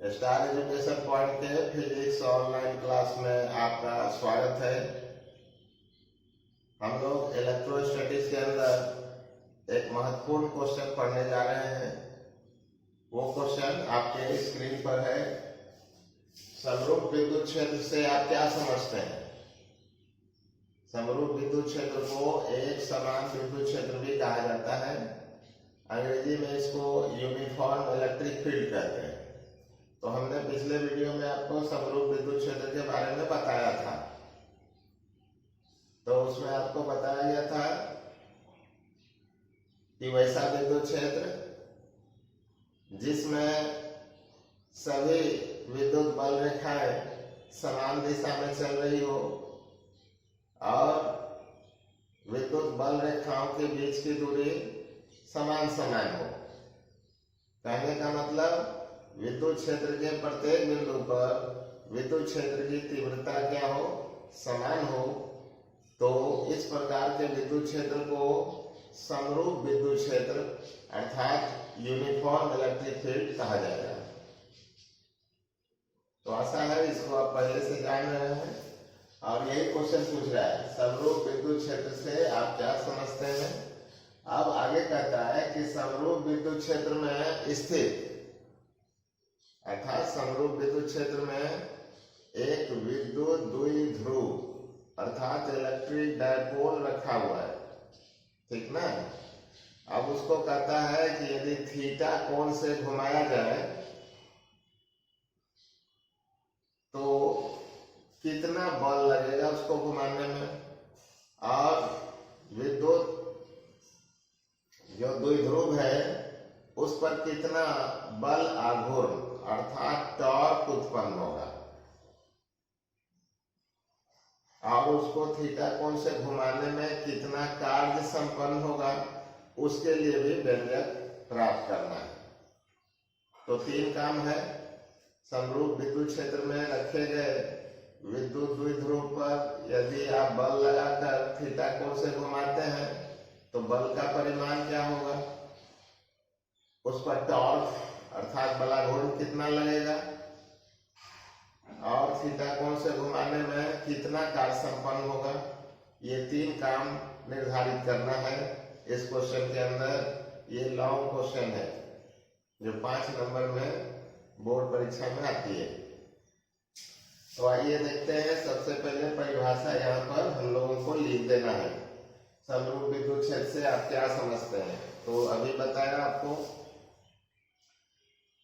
Star education point के physics online class में आपका स्वागत है। हम लोग इलेक्ट्रोस्टैटिक्स के अंदर एक महत्वपूर्ण क्वेश्चन पढ़ने जा रहे हैं। वो क्वेश्चन आपके स्क्रीन पर है। समरूप विद्युत क्षेत्र से आप क्या समझते हैं? समरूप विद्युत क्षेत्र को एक समान विद्युत क्षेत्र भी कहा जाता है। अंग्रेजी में इसको यूनिफॉर्म इलेक्ट्रिक फील्ड कहते हैं। तो हमने पिछले वीडियो में आपको समरूप विद्युत क्षेत्र के बारे में बताया था। तो उसमें आपको बताया गया था कि वैसा विद्युत क्षेत्र जिसमें सभी विद्युत बल रेखाएं समान दिशा में चल रही हो और विद्युत बल रेखाओं के बीच की दूरी समान समान हो। कहने का मतलब विद्युत क्षेत्र के प्रत्येक बिंदु पर विद्युत क्षेत्र की तीव्रता क्या हो, समान हो। तो इस प्रकार के विद्युत क्षेत्र को समरूप विद्युत क्षेत्र अर्थात यूनिफॉर्म इलेक्ट्रिक फील्ड कहा जाएगा। तो आशा है इसको आप पहले से जान रहे हैं और यही क्वेश्चन पूछ रहा है, समरूप विद्युत क्षेत्र से आप क्या समझते हैं। अब आगे कहता है कि समरूप विद्युत क्षेत्र में स्थित अर्थात समरूप विद्युत क्षेत्र में एक विद्युत द्विध्रुव अर्थात इलेक्ट्रिक डायपोल रखा हुआ है, ठीक ना। अब उसको कहता है कि यदि थीटा कोण से घुमाया जाए तो कितना बल लगेगा उसको घुमाने में, और विद्युत जो द्विध्रुव है उस पर कितना बल आघूर्ण अर्थात टॉर्क उत्पन्न होगा, और उसको थीटा कोण से घुमाने में कितना कार्य संपन्न होगा, उसके लिए भी व्यंजक प्राप्त करना है। तो तीन काम है। समरूप विद्युत क्षेत्र में रखे गए विद्युत द्विध्रुव पर यदि आप बल लगाकर थीटा कोण से घुमाते हैं तो बल का परिमाण क्या होगा, उस पर टॉर्क अर्थात बलाघूर्ण कितना लगेगा, और थीटा कोण से घुमाने में कितना कार्य संपन्न होगा। ये तीन काम निर्धारित करना है इस क्वेश्चन के अंदर। ये लॉन्ग क्वेश्चन है जो 5 नंबर में बोर्ड परीक्षा में आती है। तो आइए देखते हैं। सबसे पहले परिभाषा यहाँ पर हम लोगों को लिख देना है। समरूप विद्युत क्षेत्र से आप क्या समझते हैं। तो अभी बताया आपको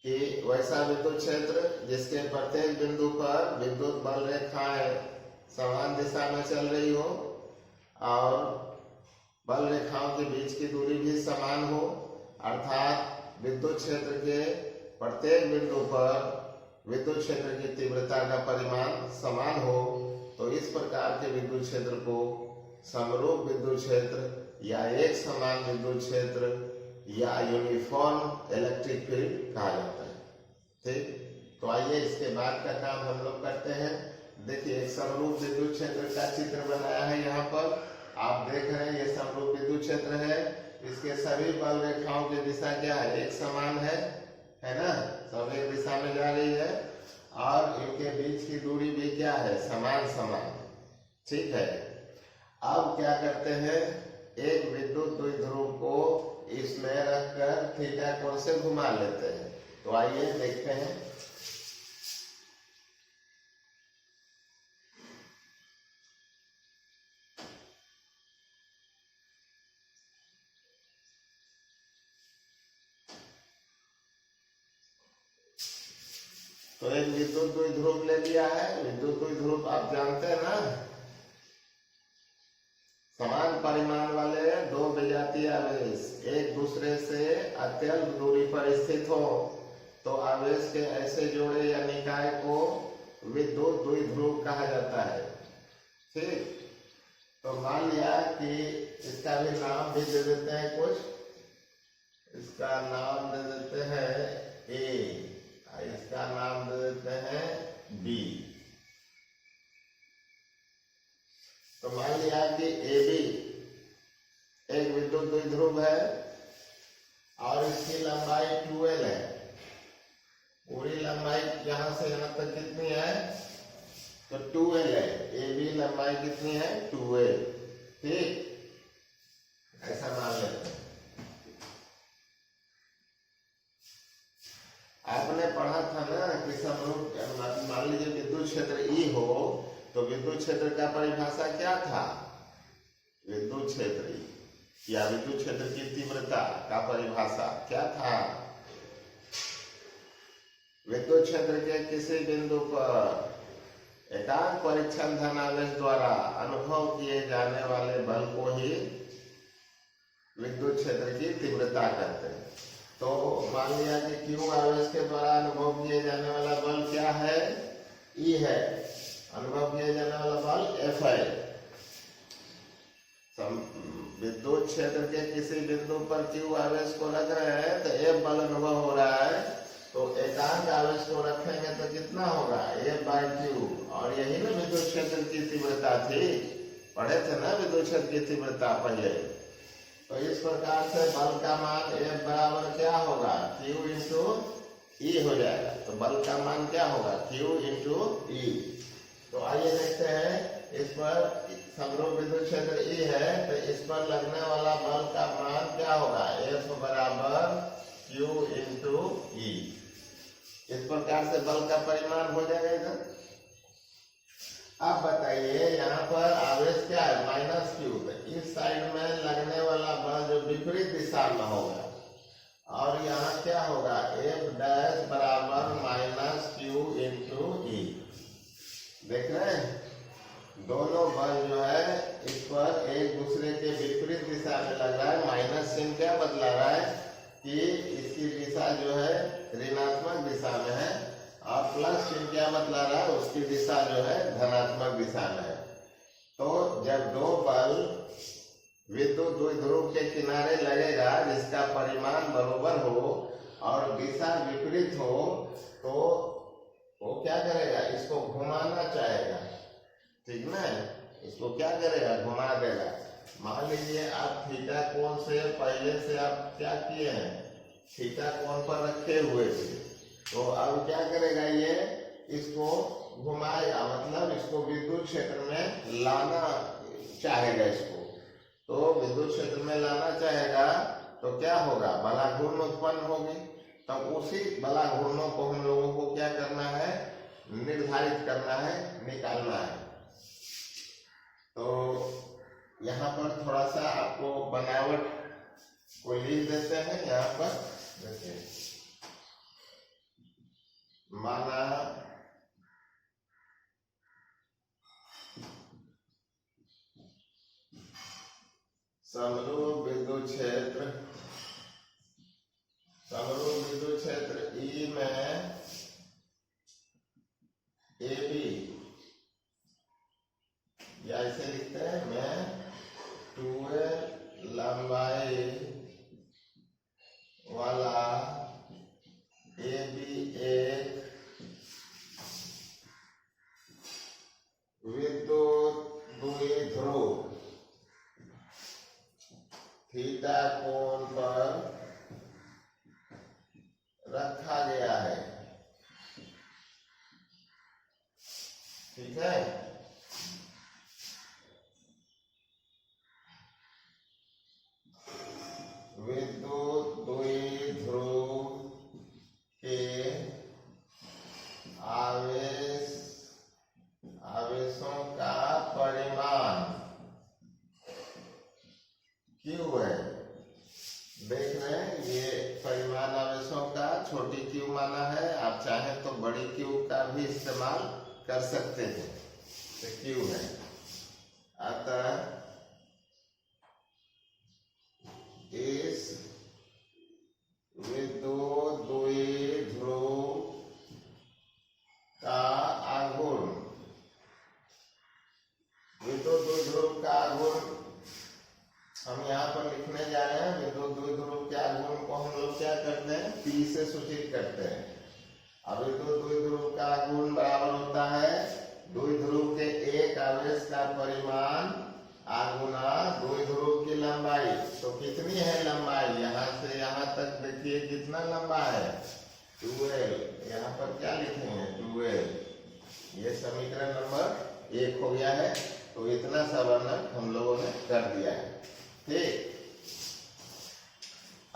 कि वैसा विद्युत क्षेत्र जिसके प्रत्येक बिंदु पर विद्युत बल रेखाएं समान दिशा में चल रही हो और बल रेखाओं के बीच की दूरी भी समान हो, अर्थात विद्युत क्षेत्र के प्रत्येक बिंदु पर विद्युत क्षेत्र की तीव्रता का परिमाण समान हो। तो इस प्रकार के विद्युत क्षेत्र को समरूप विद्युत क्षेत्र या एक समान विद्युत क्षेत्र या यूनिफॉर्म इलेक्ट्रिक फील्ड कहा जाता है, ठीक। तो आइए इसके बाद का काम हम लोग करते हैं। देखिए समरूप विद्युत क्षेत्र का चित्र बनाया है। यहाँ पर आप देख रहे हैं ये समरूप विद्युत क्षेत्र है। इसके सभी बल रेखाओं की दिशा क्या है, एक समान है ना, सब एक दिशा में जा रही है और इनके बीच की दूरी भी क्या है, समान समान, ठीक है। अब क्या करते हैं, एक विद्युत द्विध्रुव को इसमें रखकर थीटा कोण से घुमा लेते हैं। तो आइए देखते हैं। तो एक विद्युत द्विध्रुव ले लिया है। विद्युत द्विध्रुव आप जानते हैं ना, समान परिमाण वाले दो विजातीय आवेश एक दूसरे से अत्यल्प दूरी पर स्थित हो तो आवेश के ऐसे जोड़े या निकाय को विद्युत द्विध्रुव कहा जाता है, ठीक। तो मान लिया कि इसका भी नाम भी दे देते हैं कुछ। इसका नाम दे देते हैं ए, इसका नाम दे देते हैं बी। तो मान लिया कि ए बी एक विद्युत द्विध्रुव है और इसकी लंबाई 2L है। पूरी लंबाई यहाँ से यहाँ तक कितनी है, तो 2l है। ए बी लंबाई कितनी है, 2l। ठीक, ऐसा मान लेते हैं। आपने पढ़ा था ना कि समरूप, मान लीजिए विद्युत क्षेत्र E हो तो विद्युत क्षेत्र का परिभाषा क्या था, विद्युत क्षेत्र या विद्युत क्षेत्र की तीव्रता का परिभाषा क्या था, विद्युत क्षेत्र के किसी बिंदु पर एकांक परीक्षण धनावेश द्वारा अनुभव किए जाने वाले बल को ही विद्युत क्षेत्र की तीव्रता कहते हैं। तो मान लिया कि Q आवेश के द्वारा अनुभव किए जाने वाला बल क्या है, E है, अनुभव किए जाने वाला बल F है। विद्युत क्षेत्र के किसी बिंदु पर Q आवेश को रख रहे हैं तो F बल अनुभव हो रहा है, तो एकांक आवेश को रखेंगे तो कितना होगा, F/Q। और यही ना विद्युत क्षेत्र की तीव्रता थी, पढ़े थे ना विद्युत क्षेत्र की तीव्रता पहले। तो इस प्रकार से बल का मान F बराबर क्या होगा, Q इंटू E हो जाएगा। तो बल का मान क्या होगा, Q इंटू E। तो आइए देखते हैं, इस पर समरूप विद्युत क्षेत्र E है तो इस पर लगने वाला बल का मान क्या होगा, F बराबर Q इंटू E। इस प्रकार से बल का परिमाण हो जाएगा इधर। अब बताइए, यहाँ पर आवेश क्या है, -Q। इस साइड में लगने वाला बल जो विपरीत दिशा में होगा, और यहाँ क्या होगा, F डैश बराबर -Q इंटू E। देख रहे हैं, दोनों बल जो है इस पर एक दूसरे के विपरीत दिशा में लग रहा है। माइनस चिन्ह क्या बतला रहा है कि इसकी दिशा जो है ऋणात्मक दिशा में है, और प्लस चिन्ह क्या बतला रहा है, उसकी दिशा जो है धनात्मक दिशा में है। तो जब दो बल विद्युत द्विध्रुव के किनारे लगेगा जिसका परिमाण बराबर हो और दिशा विपरीत हो, तो वो क्या करेगा, इसको घुमाना चाहेगा, ठीक ना, इसको क्या करेगा, घुमा देगा। मान लीजिए आप थीटा कोण से पहले से आप क्या किए हैं, थीटा कोण पर रखे हुए थे, तो अब क्या करेगा, ये इसको घुमाएगा, मतलब इसको विद्युत क्षेत्र में लाना चाहेगा। इसको तो विद्युत क्षेत्र में लाना चाहेगा तो क्या होगा, बला घूर्ण उत्पन्न होगी। तब उसी बला घूर्णों को हम लोगों को क्या करना है, निर्धारित करना है, निकालना है। तो यहाँ पर थोड़ा सा आपको बनावट को लिख देते हैं। यहाँ पर देखिए, माना समरूप विद्युत क्षेत्र, समरूप विद्युत क्षेत्र E में AB, या ऐसे लिखते हैं, मैं 2l लंबाई वाला AB एक विद्युत द्विध्रुव थीटा कोण पर रखा गया है, ठीक है। विद्युत द्विध्रुव के आवेशों का परिमाण Q है। देख रहे हैं, ये परिमाण आवेशों का छोटी Q माना है, आप चाहें तो बड़ी Q का भी इस्तेमाल कर सकते हैं, तो Q है। अतः इस विद्युत द्विध्रुव का आघूर्ण, विद्युत द्विध्रुव का आघूर्ण हम यहाँ पर लिखने जा रहे हैं। विद्युत द्विध्रुव के आघूर्ण को हम लोग क्या करते हैं, P से सूचित करते हैं। अब विद्युत द्विध्रुव का आघूर्ण बराबर होता है द्विध्रुव के एक आवेश का परिमाण गुना द्विध्रुव की लंबाई। तो कितनी है लंबाई, यहाँ से यहाँ तक देखिए कितना लंबा है, 2l। यहाँ पर क्या लिखेंगे 12। ये समीकरण नंबर 1 हो गया है। तो इतना सा वर्णन हम लोगों ने कर दिया है। ठीक,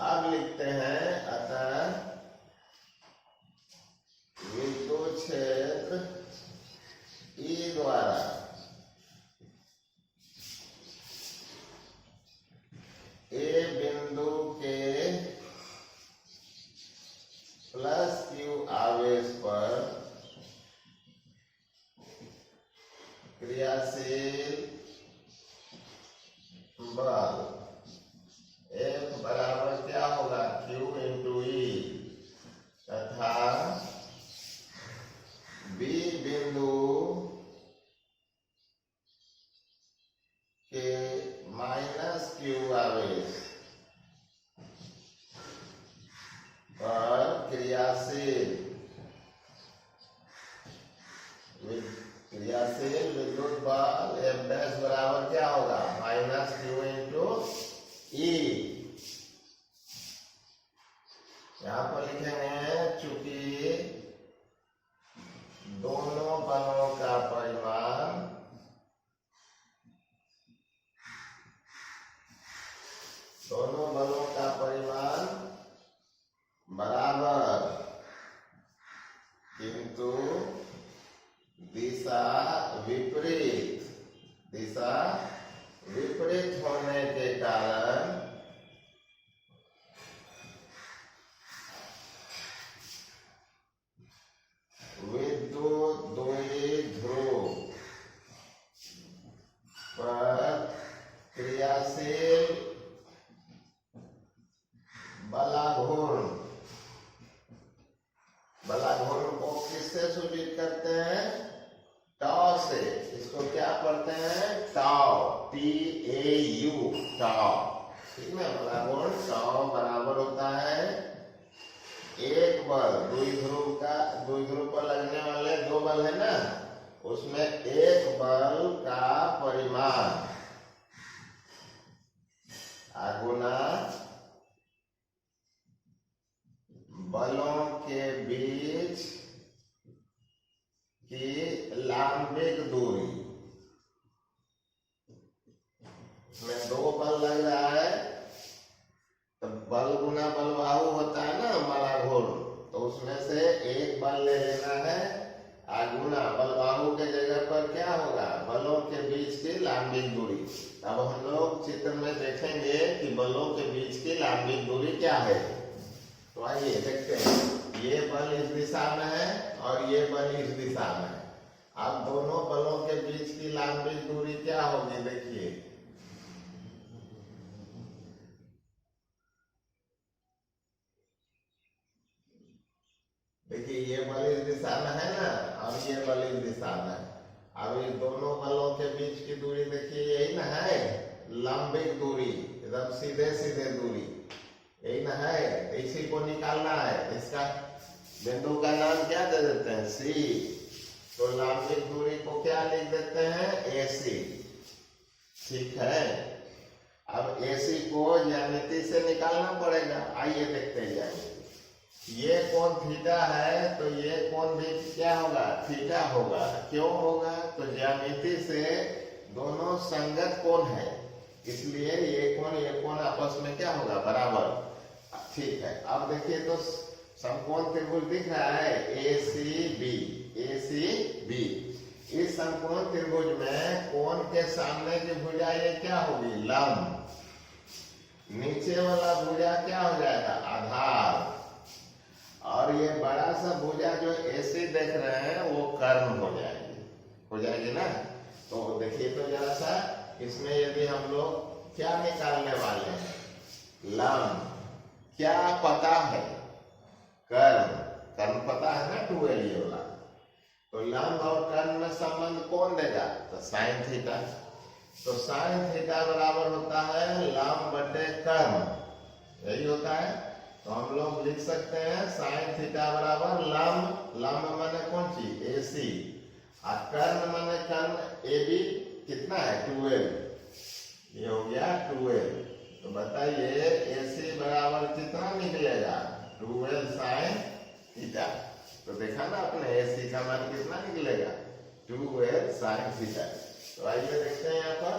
अब लिखते हैं अतः विद्युत क्षेत्र ई द्वारा ए बिंदु के प्लस क्यू आवेश पर क्रियाशील बल F बराबर क्या होगा Q इंटू ई तथा B बिंदु के माइनस क्यू आवेश पर क्रियाशील विद्युत बल F डैश बराबर क्या होगा माइनस क्यू इंटू ई। यहाँ पर लिखेंगे चूंकि दोनों बलों का परिमाण बराबर किंतु दिशा विपरीत होने के कारण विद्युत द्विध्रुव पर क्रियाशील बलाघूर्ण को किससे सूचित करते हैं टाउ से। इसको क्या पढ़ते हैं टाउ TAU टाउ। ठीक है, बलाघूर्ण टाउ बराबर होता है एक बल द्विध्रुव पर लगने वाले दो बल है ना, उसमें एक बल का परिमाण गुना बलों के बीच की लंबिक दूरी। इसमें दो बल लग रहा है तो बल गुना बल बाहु होता है ना बलाघूर्ण, तो उसमें से एक बल ले लेना है गुना बल बाहु के जगह पर क्या होगा बलों के बीच की लंबिक दूरी। अब हम लोग चित्र में देखेंगे कि बलों के बीच की लंबिक दूरी क्या है। तो आइए देखते हैं, ये बल इस दिशा में है और ये बल इस दिशा में है। अब दोनों बलों के बीच की लंबिक दूरी क्या होगी देखिए, ये बल इस दिशा में है ना और ये बल इस दिशा में है। अब इस दोनों बलों के बीच की दूरी देखिए यही ना है लंबिक दूरी, एकदम सीधे दूरी यही ना है। इसी को निकालना है, इसका बिंदु का नाम क्या दे देते हैं C। तो लंबिक दूरी को क्या लिख देते हैं AC। ठीक है, अब AC को ज्यामिति से निकालना पड़ेगा। आइए देखते जाएंगे। ये कोण थीटा है तो ये कोण भी क्या होगा थीटा होगा। क्यों होगा तो ज्यामिति से दोनों संगत कोण है, इसलिए ये कोण आपस में क्या होगा बराबर। ठीक है, अब देखिए तो समकोण त्रिभुज दिख रहा है ACB। इस समकोण त्रिभुज में कोण के सामने की भुजा ये क्या होगी लंब, नीचे वाला भुजा क्या हो जाएगा आधार, और ये बड़ा सा भुजा जो AC देख रहे हैं वो कर्ण हो जाएगी ना। तो देखिए तो जरा सा इसमें यदि हम लोग क्या निकालने वाले हैं लंब, क्या पता है कर्ण पता है ना 2L ये वाला। तो लंब और कर्ण में संबंध कौन देगा तो साइन थीटा। तो साइन थीटा बराबर होता है लंब बटे कर्ण, यही होता है। तो हम लोग लिख सकते हैं साइन थीटा बराबर लंब माने कौन चीज AC और कर्ण माने कर्ण AB कितना है 2L, ये हो गया 2L। तो बताइए AC बराबर कितना निकलेगा 2L साइन थीटा। तो देखा ना आपने AC का मान कितना निकलेगा 2L sin थीटा। तो आइए देखते हैं यहाँ पर,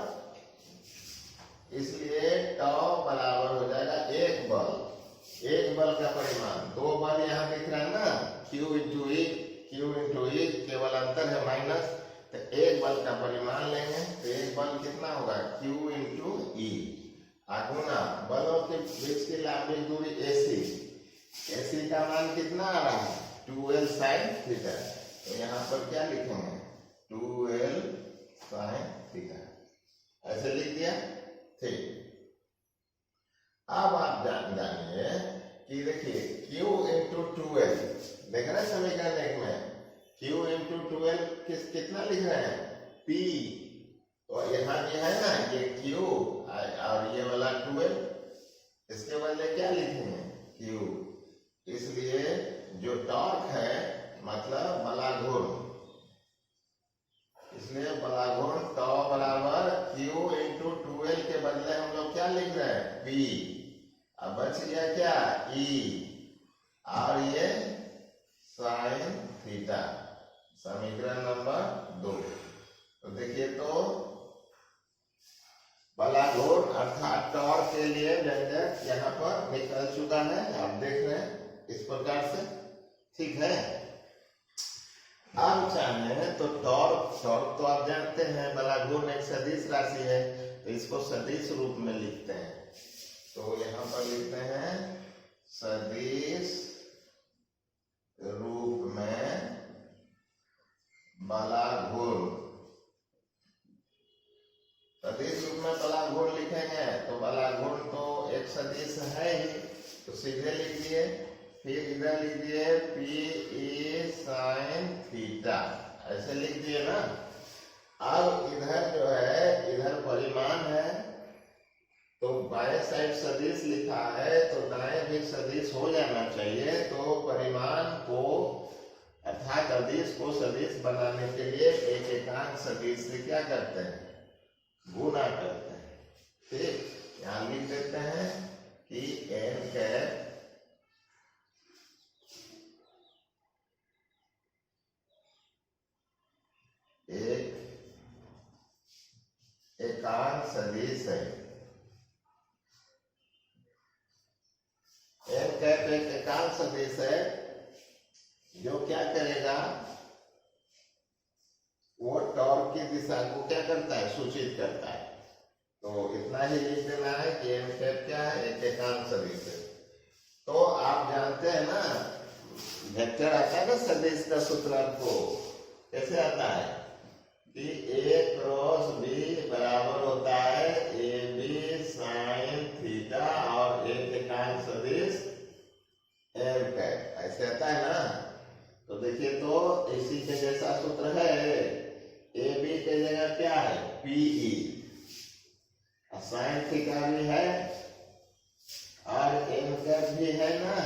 इसलिए टॉ बराबर हो जाएगा एक बल का परिमाण, दो बल यहाँ दिख रहा है ना Q इंटू ई, केवल अंतर है माइनस, तो एक बल का परिमाण लेंगे तो एक बल कितना होगा Q इंटू ई, गुना बलों के बीच की लंबी दूरी AC का मान कितना आ रहा है 2L sin थीटा। तो यहाँ पर क्या लिखेंगे 2L sin थीटा, ऐसे लिख दिया। ठीक, अब आप जानिए कि देखिए Q इंटू 2L देख रहे हैं समीकरण एक में, Q इंटू 2L कितना लिख रहे हैं P, तो यहाँ ये है ना ये Q और ये वाला 2L, इसके बदले क्या लिखेंगे Q, इसलिए जो टॉर्क है मतलब बलाघूर्ण, इसलिए बलाघूर्ण टॉ बराबर Q इंटू 2L के बदले हम लोग क्या लिख रहे हैं P, अब बच गया क्या E और ये साइन थीटा, समीकरण नंबर 2। तो देखिए तो बलाघूर्ण अर्थात टॉर्क के लिए व्यंजक यहाँ पर निकल चुका है, आप देख रहे हैं इस प्रकार से, ठीक है। आप चाहें तो टॉर्क तो आप जानते हैं बलाघूर्ण एक सदिश राशि है, तो इसको सदिश रूप में लिखते हैं, तो यहाँ पर लिखते हैं सदिश रूप में बलाघूर्ण, सदिश रूप में बलाघूर्ण लिखेंगे तो बलाघूर्ण तो एक सदिश है ही, तो सीधे लिख दिए, फिर इधर लिख दिए PE sin थीटा, ऐसे लिख दिए ना। अब इधर जो है इधर परिमाण है, तो बाएं साइड सदिश लिखा है तो दाएं भी सदिश हो जाना चाहिए, तो परिमाण को अर्थात अदिश को सदिश बनाने के लिए एक एकांक सदिश से क्या करते हैं गुना करते हैं। ठीक, यहाँ लिख देते हैं कि n कैप एक एकांक सदिश है, n कैप एक एकांक सदिश है जो क्या करेगा वो टॉर्क की दिशा को क्या करता है सूचित करता है। तो इतना ही लिख देना है कि n कैप क्या है एक एकांक सदिश है। तो आप जानते हैं ना वेक्टर आता है ना सदिश का सूत्र आपको कैसे आता है कि A क्रॉस B बराबर होता है AB sin थीटा और एक एकांक सदिश n कैप, ऐसे आता है ना। तो देखिए तो इसी के जैसा सूत्र है, AB के जगह क्या है PE, साइन थीटा भी है और n कैप भी है ना,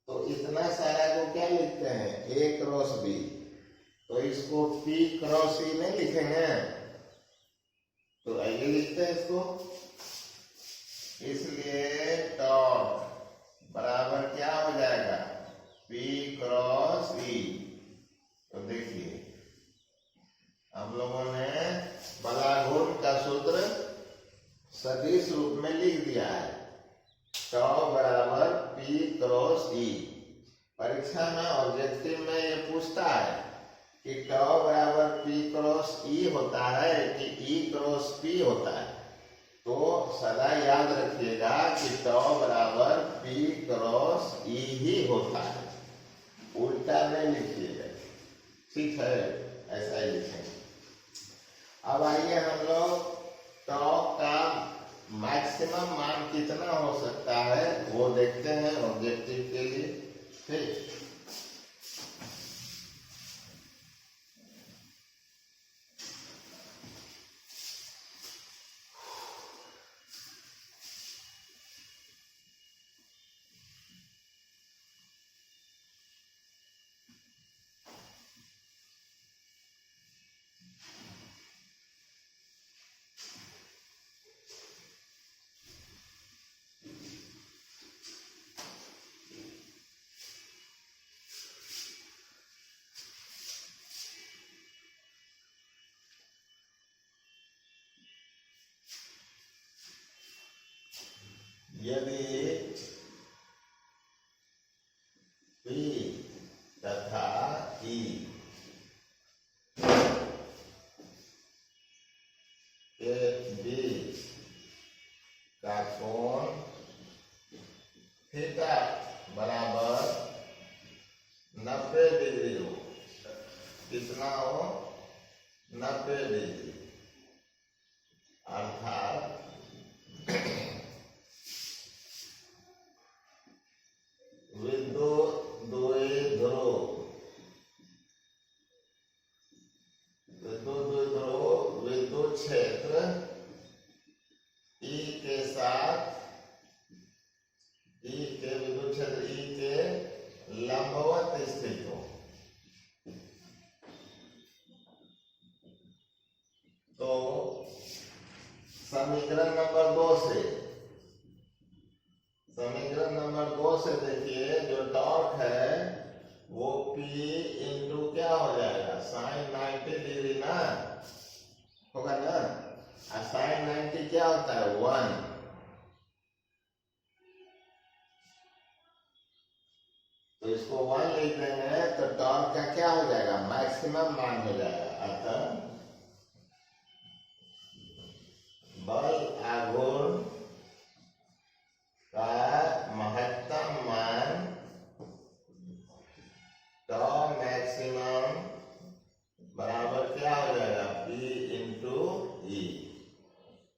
तो इतना सारा को क्या लिखते हैं A क्रॉस B, तो इसको P क्रॉस E नहीं लिखेंगे, तो आइए लिखते हैं इसको, इसलिए टॉर्क बराबर क्या हो जाएगा P क्रॉस E। तो देखिए हम लोगों ने बलाघूर्ण का सूत्र सदिश रूप में लिख दिया है, टॉ बराबर P क्रॉस E। परीक्षा में ऑब्जेक्टिव में ये पूछता है कि टॉ बराबर P क्रॉस E होता है कि E क्रॉस P होता है, तो सदा याद रखिएगा कि टॉ बराबर P क्रॉस E ही होता है, उल्टा नहीं लिखिएगा, ठीक है, ऐसा ही लिखेंगे। अब आइए हम लोग टॉ का मैक्सिमम मान कितना हो सकता है वो देखते हैं ऑब्जेक्टिव के लिए। ठीक, डिग्री हो। कितना हो? 90 डिग्री। अर्थात विद्युत द्विध्रुव विद्युत क्षेत्र ई के साथ विद्युत क्षेत्र ई के लंबवत स्थित हो। तो समीकरण नंबर 2 से देखिए, जो टॉर्क है वो P इंटू क्या हो जाएगा? साइन 90 डिग्री ना होगा ना। और साइन 90 क्या होता है? 1। तो इसको 1 लिख देंगे तो टॉर्क का क्या हो जाएगा? मैक्सिमम मान हो जाएगा। अतः बल आघूर्ण का महत्तम मान टॉ मैक्सिमम बराबर क्या हो जाएगा? P इंटू ई।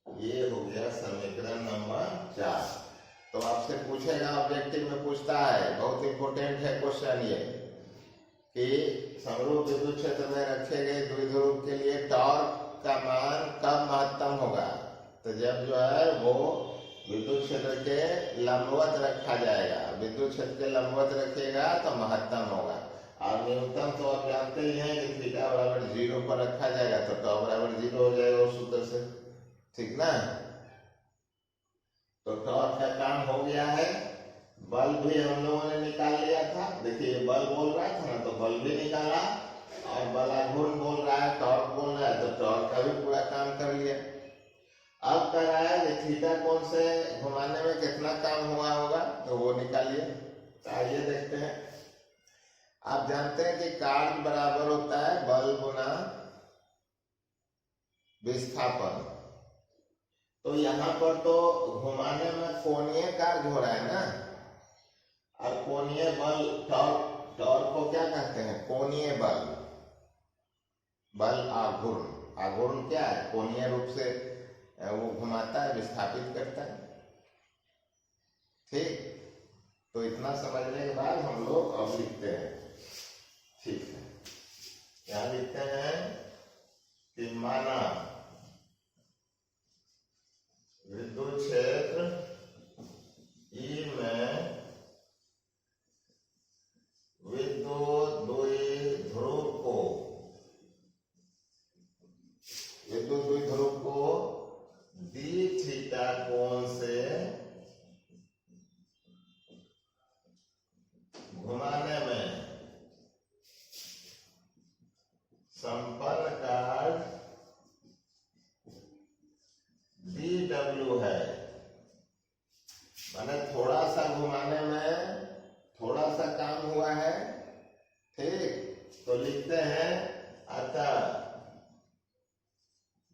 ये हो गया समीकरण नंबर 4। तो आपसे पूछेगा, ऑब्जेक्टिव में पूछता है, बहुत इंपॉर्टेंट है क्वेश्चन ये, कि समरूप विद्युत क्षेत्र में रखे गए द्विध्रुव के लिए टॉर्क का मान कब महत्तम होगा? तो जब जो है वो विद्युत क्षेत्र के लंबवत रखा जाएगा। विद्युत क्षेत्र के लंबवत रखेगा तो महत्तम होगा। और न्यूनतम तो आप जानते ही हैं कि थीटा बराबर 0 पर रखा जाएगा तो टॉ बराबर 0 हो जाएगा उस सूत्र से, ठीक ना। तो टॉर्क का काम हो गया है। बल भी हम लोगों ने निकाल लिया था। देखिए बल बोल रहा था ना, तो बल भी निकाला, और बल आघूर्ण बोल रहा है, टॉर्क बोल रहा है, तो टॉर्क का भी पूरा काम कर लिया। अब कह रहा है कि थीटा कोण से घुमाने में कितना काम हुआ होगा, तो वो निकालिए। आइए देखते हैं। आप जानते हैं कि कार्य बराबर होता है बल गुना विस्थापन। तो यहाँ पर तो घुमाने में कोणीय कार्य हो रहा है ना, और कोणीय बल टॉर्क को क्या कहते हैं? कोणीय बल। बल आघूर्ण, आघूर्ण क्या है? कोणीय रूप से वो घुमाता है, विस्थापित करता है, ठीक। तो इतना समझने के बाद हम लोग अब लिखते हैं, ठीक है। क्या लिखते हैं कि माना विद्युत क्षेत्र ई में विद्युत द्विध्रुव को डी थीटा कोण से घुमाने में संपन्न कार्य dw है। माने थोड़ा सा घुमाने में थोड़ा सा काम हुआ है, ठीक। तो लिखते हैं अतः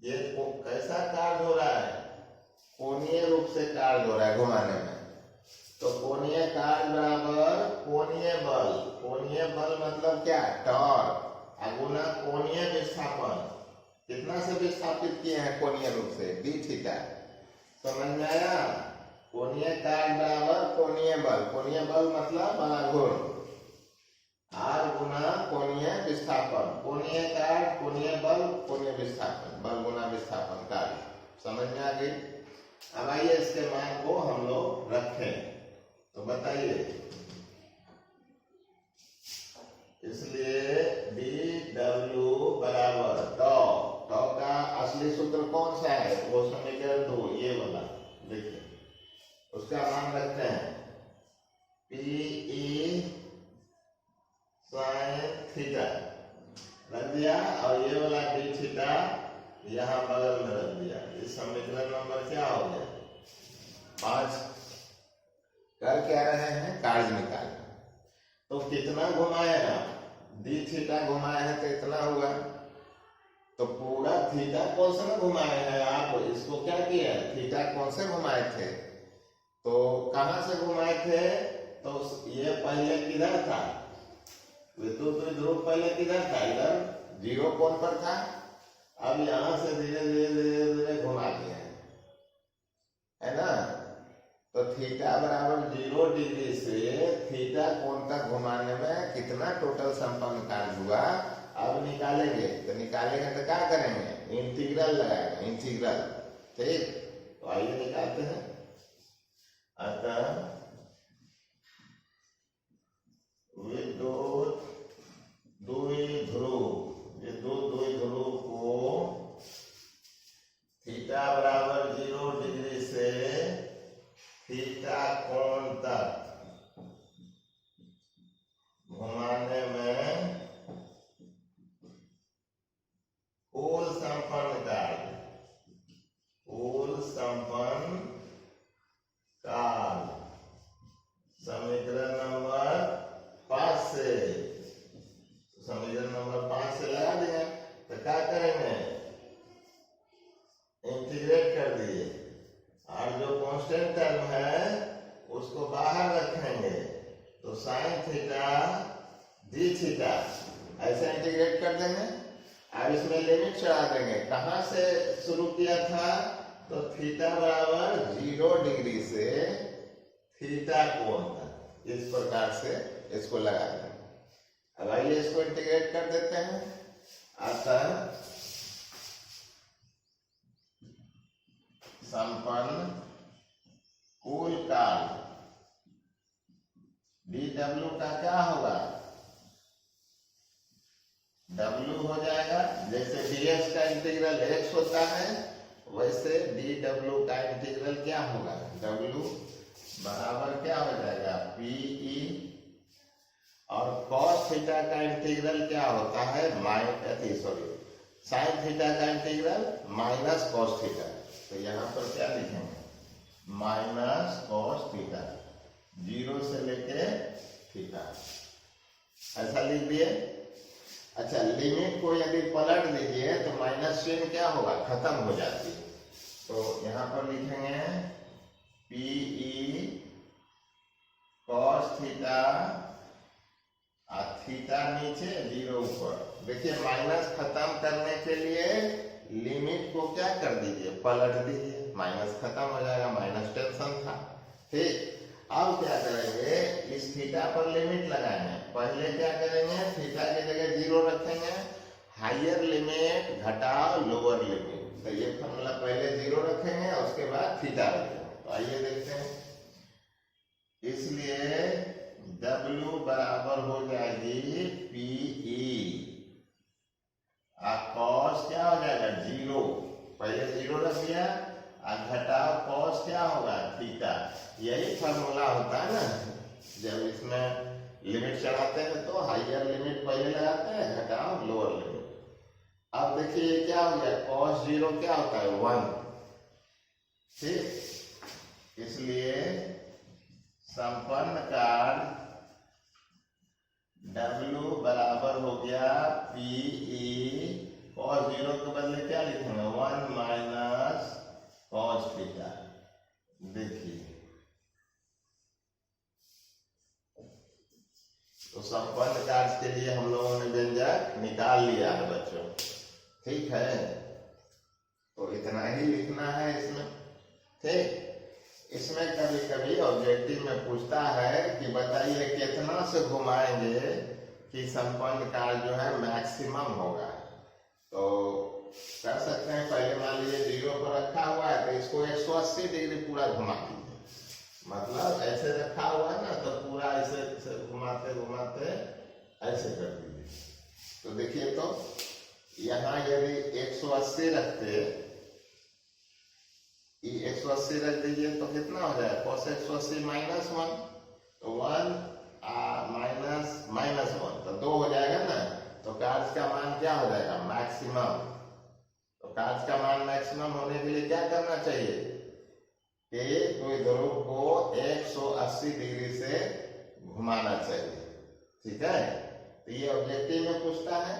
ये कैसा कार्य हो रहा है? कोणीय रूप से कार्य हो रहा है घुमाने में। तो कोणीय कार्य बराबर कोणीय बल। कोणीय बल मतलब क्या? टॉर्क गुना कोणीय विस्थापन। कितना से विस्थापित किए हैं कोणीय रूप से? D theta. समझ में आया? कोणीय कार्य बराबर कोणीय बल। कोणीय बल मतलब बल आघूर्ण, आर गुना कोणीय विस्थापन। कोणीय कार्य, कोणीय बल, कोणीय विस्थापन, बल गुना विस्थापन कार्य। समझ में आ गई? अब आइए इसके मान को हम लोग रखें। तो बताइए, इसलिए dw बराबर टॉ। टॉ का असली सूत्र कौन सा है? वो समीकरण 2 ये वाला, देखिए उसका मान रखते हैं Pe साइन थीटा रख दिया, और ये वाला डी थीटा यहाँ बगल में रख दिया। इस समीकरण नंबर क्या हो गया? 5। कर क्या रहे हैं? कार्य निकाल। तो कितना घुमाएगा? डी थीटा घुमाए हैं तो इतना हुआ। तो पूरा थीटा कौन से घुमाए हैं आप? इसको क्या किया? थीटा कौन से घुमाए थे? तो कहां से घुमाए थे? तो ये पहले किधर था? विद्युत ध्रुव पहले किधर था, इधर जीरो कोण पर था, अब यहां से धीरे धीरे धीरे धीरे घुमा दिया है ना। तो थीटा बराबर 0 डिग्री से थीटा कोण तक घुमाने में कितना टोटल संपन्न कार्य हुआ, अब निकालेंगे। तो निकालेंगे तो क्या करेंगे, इंटीग्रल लगाएंगे, इंटीग्रल। ठीक, तो आइए निकालते हैं। अतः विद्युत द्विध्रुव, विद्युत द्विध्रुव को थीटा बराबर 0 डिग्री से थीटा कोण तक घुमाने में कुल संपन्न कार्य, कुल संपन्न कार्य समीकरण नंबर 5 से, समीकरण नंबर 5 से लगा दिए। तो क्या करेंगे, इंटीग्रेट कर दिए और जो कांस्टेंट टर्म है उसको बाहर रखेंगे। तो साइन थीटा डी थीटा ऐसे इंटीग्रेट कर देंगे और इसमें लिमिट चढ़ा देंगे। कहां से शुरू किया था, तो थीटा बराबर 0 डिग्री से थीटा कोण तक, इस प्रकार से इसको लगा देंगे। अब आइए इसको इंटीग्रेट कर देते हैं। अतः संपन्न कुल कार्य dw का क्या होगा, w हो जाएगा। जैसे dx का इंटीग्रल x होता है वैसे dw का इंटीग्रल क्या होगा, w बराबर क्या हो जाएगा, pe। और cos थीटा का इंटीग्रल क्या होता है, साइन थीटा का इंटीग्रल माइनस cos थीटा। तो यहाँ पर क्या लिखेंगे, माइनस cos थीटा, 0 से लेके थीटा, ऐसा लिख दिए। अच्छा, लिमिट को यदि पलट दीजिए तो माइनस चिन्ह क्या होगा, खत्म हो जाती है। तो यहाँ पर लिखेंगे pe cos थीटा, थीटा नीचे 0 ऊपर। देखिए माइनस खत्म करने के लिए लिमिट को क्या कर दीजिए, पलट दीजिए, माइनस खत्म हो जाएगा, माइनस टेंशन था। ठीक, अब क्या करेंगे, इस थीटा पर लिमिट लगाएंगे। पहले क्या करेंगे, थीटा की जगह 0 रखेंगे, हायर लिमिट घटाओ लोअर लिमिट। तो ये फॉर्मूला पहले 0 रखेंगे और उसके बाद थीटा रखेंगे। तो आइए देखते हैं। इसलिए W बराबर हो जाएगी PE, cos क्या हो जाएगा 0, पहले 0 रख दिया, घटाओ cos क्या होगा थीटा। यही फॉर्मूला होता है ना, जब इसमें लिमिट चढ़ाते हैं तो हायर लिमिट पहले लगाते हैं, घटाओ लोअर लिमिट। अब देखिए क्या हो गया, cos 0 क्या होता है 1। ठीक, इसलिए संपन्न कार्य W बराबर हो गया PE, cos 0 के बदले क्या लिखेंगे, 1 माइनस cos थीटा। देखिए तो संपन्न कार्य के लिए हम लोगों ने व्यंजक निकाल लिया है बच्चों। ठीक है, तो इतना ही लिखना है इसमें। ठीक, इसमें कभी कभी ऑब्जेक्टिव में पूछता है कि बताइए कितना से घुमाएंगे कि संपन्न कार्य जो है मैक्सिमम होगा। तो कर सकते हैं, पहले मान लीजिए 0 पर रखा हुआ है तो इसको 180 डिग्री पूरा घुमा दीजिए। मतलब ऐसे रखा हुआ है ना, तो पूरा ऐसे घुमाते घुमाते ऐसे कर दीजिए। तो देखिए, तो यहाँ यदि 180 रखते, 180 रख दीजिए तो कितना हो जाएगा, cos 180 माइनस 1, तो 1 माइनस माइनस 1 तो 2 हो जाएगा ना। तो कार्य का मान क्या हो जाएगा, मैक्सिमम। तो कार्य का मान मैक्सिमम होने के लिए क्या करना चाहिए कि कोई ध्रुव को 180 डिग्री से घुमाना चाहिए। ठीक है, तो ये ऑब्जेक्टिव में पूछता है,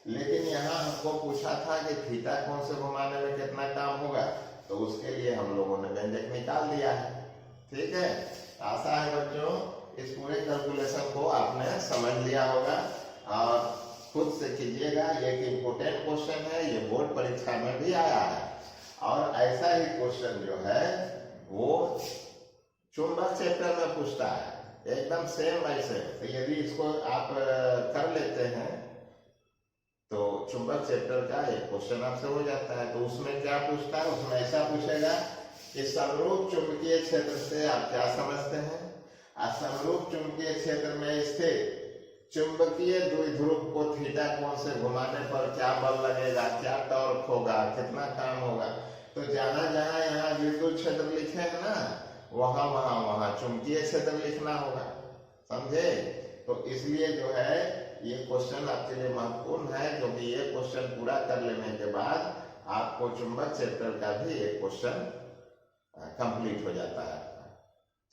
लेकिन यहाँ हमको पूछा था कि थीटा कोण से घुमाने में कितना काम होगा, तो उसके लिए हम लोगों ने व्यंजक निकाल दिया है। ठीक है, आशा है बच्चों इस पूरे कैलकुलेशन को आपने समझ लिया होगा। इम्पोर्टेंट क्वेश्चन है, ये बोर्ड परीक्षा में भी आया है। और ऐसा ही क्वेश्चन जो है वो चुंबक चैप्टर में पूछता है, एकदम सेम बाय सेम। तो यदि इसको आप कर लेते हैं तो चुंबक चैप्टर का एक क्वेश्चन आपसे हो जाता है। तो उसमें क्या पूछता है, उसमें ऐसा पूछेगा कि समरूप चुंबकीय क्षेत्र से आप क्या समझते हैं। समरूप चुंबकीय क्षेत्र में स्थित चुंबकीय द्विध्रुव को थीटा कोण से घुमाने पर क्या बल लगेगा, क्या टॉर्क होगा, कितना काम होगा। तो जहां जहां यहाँ विद्युत क्षेत्र लिखे हैं ना, वहां चुंबकीय क्षेत्र लिखना होगा, समझे। तो इसलिए जो है ये क्वेश्चन आपके लिए महत्वपूर्ण है, क्योंकि ये क्वेश्चन पूरा कर लेने के बाद आपको चुंबक चैप्टर का भी एक क्वेश्चन कंप्लीट हो जाता है।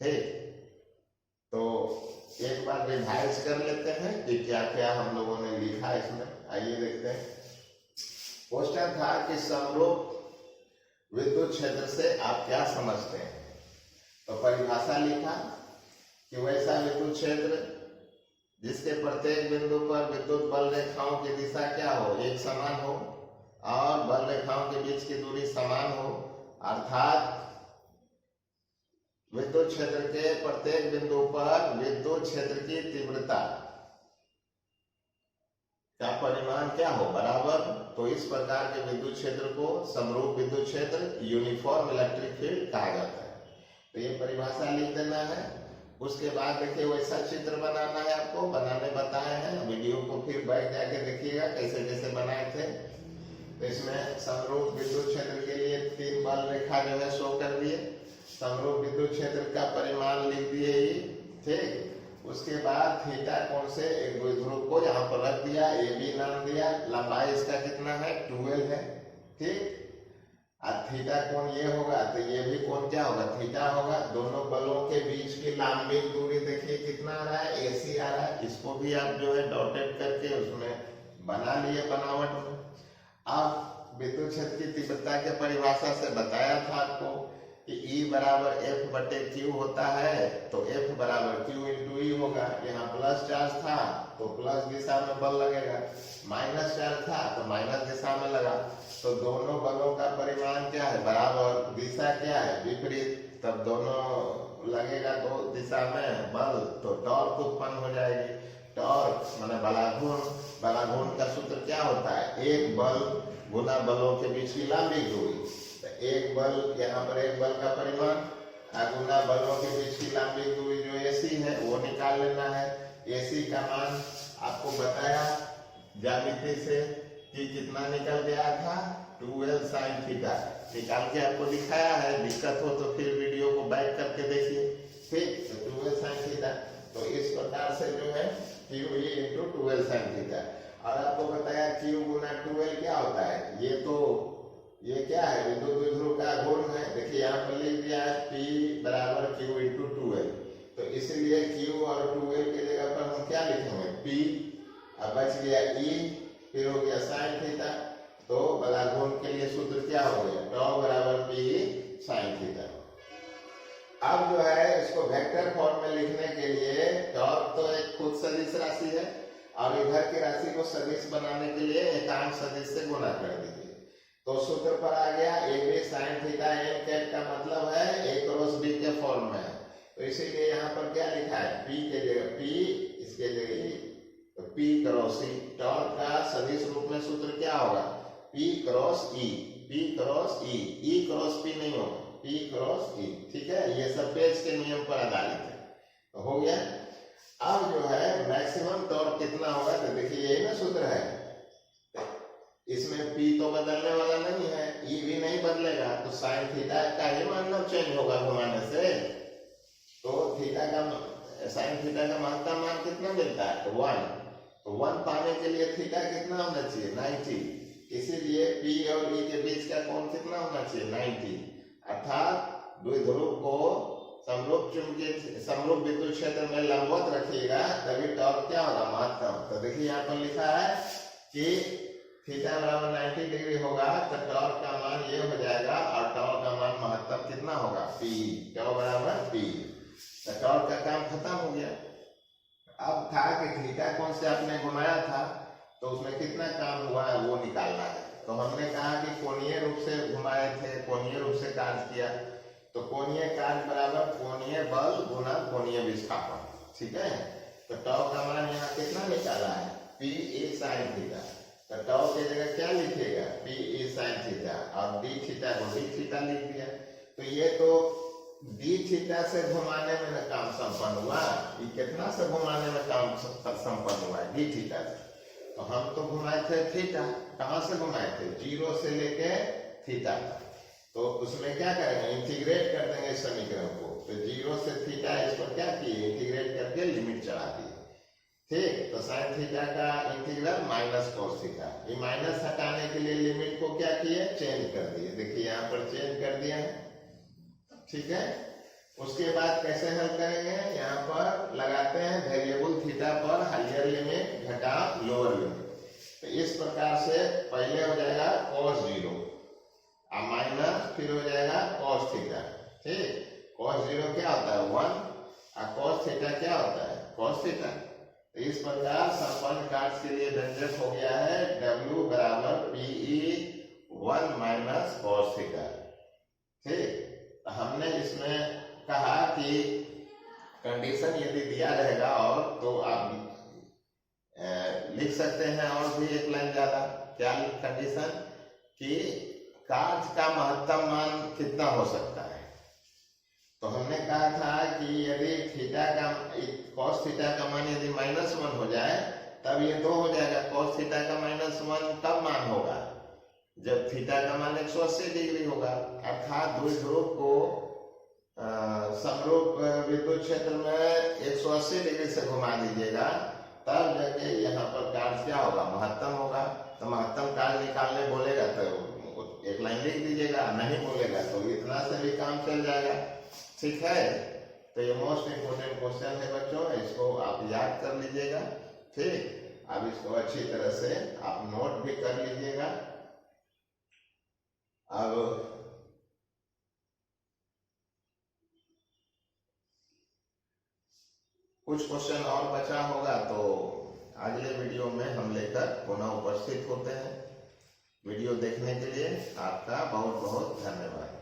ठीक, तो एक बार रिवाइज कर लेते हैं कि क्या क्या हम लोगों ने लिखा इसमें। आइए देखते हैं। क्वेश्चन था कि समरूप विद्युत क्षेत्र से आप क्या समझते हैं। तो परिभाषा लिखा कि वैसा विद्युत क्षेत्र जिसके प्रत्येक बिंदु पर विद्युत बल रेखाओं की दिशा क्या हो, एक समान हो, और बल रेखाओं के बीच की दूरी समान हो, अर्थात विद्युत क्षेत्र के प्रत्येक बिंदु पर विद्युत क्षेत्र की तीव्रता का परिमाण क्या हो, बराबर। तो इस प्रकार के विद्युत क्षेत्र को समरूप विद्युत क्षेत्र, यूनिफॉर्म इलेक्ट्रिक फील्ड कहा जाता है। तो ये परिभाषा लिख देना है। उसके बाद देखिए वैसा चित्र बनाना है, आपको बनाने बताए हैं। वीडियो को फिर बैठ जाके देखिएगा कैसे कैसे बनाए थे। तो इसमें समरूप विद्युत क्षेत्र के लिए 3 बल रेखा जो है शो कर दिए। समरूप विद्युत क्षेत्र का परिमाण लिख दिए ही, ठीक। उसके बाद थीटा कोण से एक द्विध्रुव को यहाँ पर रख दिया, ए बी नाम दिया। लंबाई इसका कितना है, 12 है, ठीक। और थीटा कोण ये होगा तो ये भी कोण क्या होगा, थीटा होगा। दोनों बलों के बीच की लंबी दूरी देखिए कितना आ रहा है, AC आ रहा है। इसको भी आप जो है डॉटेड करके उसमें बना लिए बनावट में। अब विद्युत क्षेत्र की तीव्रता के परिभाषा से बताया था आपको कि E बराबर F बटे Q होता है। तो F बराबर Q इंटू E होगा। यहाँ प्लस चार्ज था तो प्लस दिशा में बल लगेगा, माइनस चार्ज था तो माइनस दिशा में लगा। तो दोनों बलों का परिमाण क्या है, बराबर। दिशा क्या है, विपरीत। तब दोनों लगेगा दो दिशा में बल, तो टॉर्क उत्पन्न हो जाएगी। टॉर्क माने बलाघूर्ण। बलाघूर्ण का सूत्र क्या होता है, एक बल गुना बलों के बीच की लंबी दूरी। एक बल, यहाँ पर एक बल का परिमाण गुना बलों के बीच की लंबी दूरी जो AC है वो निकाल लेना है। AC का मान आपको बताया ज्यामिति से कि कितना निकल गया था, 12 sin थीटा निकाल के आपको दिखाया है। दिक्कत हो तो फिर वीडियो को बैक करके देखिए, ठीक। तो 12 sin थीटा, तो इस प्रकार से जो है QE इंटू 12 sin थीटा। और आपको बताया Q गुना 12 क्या होता है, ये क्या है, विद्युत द्विध्रुव का गुण है। देखिए यहाँ पर लिख दिया है P बराबर Q इंटू 12। तो इसलिए Q और 12 के जगह पर हम क्या लिखेंगे, P। अब बच गया E, फिर हो गया sin थीटा। तो बलाघूर्ण के लिए सूत्र क्या हो गया, टॉ बराबर P sin थीटा। अब जो है इसको वेक्टर फॉर्म में लिखने के लिए टॉर्क तो एक खुद सदिश राशि है, और इधर की राशि को सदिश बनाने के लिए एकांक सदिश से गुणा कर दीजिए। तो सूत्र पर आ गया AB sin थीटा n कैट का मतलब है A क्रॉस B के फॉर्म में है। तो इसीलिए यहाँ पर क्या लिखा है, P के जगह P, इसके जगह तो P क्रॉस E। टॉर्क का सदिश रूप में सूत्र क्या होगा, P cross E। P cross E, E cross P नहीं होगा, P क्रॉस E, ठीक है। ये सब पेज के नियम पर आधारित है। तो हो गया। अब जो है मैक्सिमम टॉर्क कितना होगा, तो देखिए यही ना सूत्र है। इसमें P तो बदलने वाला नहीं है, E भी नहीं बदलेगा, तो sin थीटा का ही मान चेंज होगा घुमाने से। तो थीटा का sin थीटा का महत्तम मान कितना मिलता है, तो 1। तो 1 पाने के लिए थीटा कितना होना चाहिए, 90। इसीलिए P और E के बीच का कोण कितना होना चाहिए, 90। अर्थात द्विध्रुव को समरूप विद्युत क्षेत्र में लंबवत रखिएगा, तभी टॉर्क क्या होगा, महत्तम। तो देखिए यहाँ पर लिखा है कि थीटा बराबर 90 डिग्री होगा, तो टॉर्क का मान ये हो जाएगा, और टॉर्क का मान महत्तम कितना होगा, P। टॉ बराबर P। तो टॉर्क का काम खत्म हो गया। अब था कि थीटा कोण से आपने घुमाया था, तो उसमें कितना काम हुआ है वो निकालना है। तो हमने कहा कि कोणीय रूप से घुमाए थे, कोणीय रूप से कार्य किया, तो कोणीय कार्य बराबर कोणीय बल गुना कोणीय विस्थापन। ठीक है, तो टाउ का मान यहाँ कितना निकाला है, पी ए साइन थीटा। तो टाउ की जगह क्या लिखेगा, पी ए साइन थीटा, और डी थीटा को डी थीटा लिख दिया। तो ये तो डी थीटा से घुमाने में ना काम संपन्न हुआ, ये कितना से घुमाने में काम संपन्न हुआ है, डी थीटा से। तो हम तो घुमाए थे थीटा, कहाँ से घुमाए थे, 0 से लेके थीटा तक। तो उसमें क्या करेंगे, इंटीग्रेट कर देंगे समीकरण को। तो 0 से थीटा इस पर क्या किए, इंटीग्रेट करके लिमिट चढ़ा दिए। ठीक, तो साइन थीटा का इंटीग्रल माइनस कोस थीटा, ये माइनस हटाने के लिए लिमिट को क्या किए, चेंज कर दिए। देखिए यहाँ पर चेंज कर दिया है। ठीक है, उसके बाद कैसे हल करेंगे, यहाँ पर लगाते हैं वेरिएबल थीटा पर हायर लिमिट घटा लोअर लिमिट। तो इस प्रकार से पहले हो जाएगा cos 0 और माइनस फिर हो जाएगा cos थीटा। ठीक, cos 0 क्या होता है 1 और cos थीटा क्या होता है cos थीटा। तो इस प्रकार संपन्न कार्य के लिए व्यंजक हो गया है W बराबर PE 1 माइनस cos थीटा। ठीक, हमने इसमें कहा कि कंडीशन यदि दिया रहेगा और तो आप लिख सकते हैं और भी एक लाइन ज्यादा। क्या कंडीशन, कि कार्य का महत्तम मान कितना हो सकता है। तो हमने कहा था कि यदि थीटा का cos थीटा का मान यदि -1 हो जाए तब ये 2 हो जाएगा। cos थीटा का -1 कब मान होगा, जब थीटा का मान 180 डिग्री होगा, अर्थात द्विध्रुव ध्रुव को समरूप विद्युत क्षेत्र में 180 डिग्री से घुमा दीजिएगा, तब जाके यहाँ पर कार्य क्या होगा, महत्तम होगा। तो महत्तम कार्य निकालने बोलेगा तो एक लाइन लिख दीजिएगा, नहीं बोलेगा तो इतना से भी काम चल जाएगा। ठीक है, तो ये मोस्ट इम्पोर्टेंट क्वेश्चन है बच्चों, इसको आप याद कर लीजिएगा। ठीक, अब इसको अच्छी तरह से आप नोट भी कर लीजिएगा। अब कुछ क्वेश्चन और बचा होगा तो अगले वीडियो में हम लेकर पुनः उपस्थित होते हैं। वीडियो देखने के लिए आपका बहुत बहुत धन्यवाद।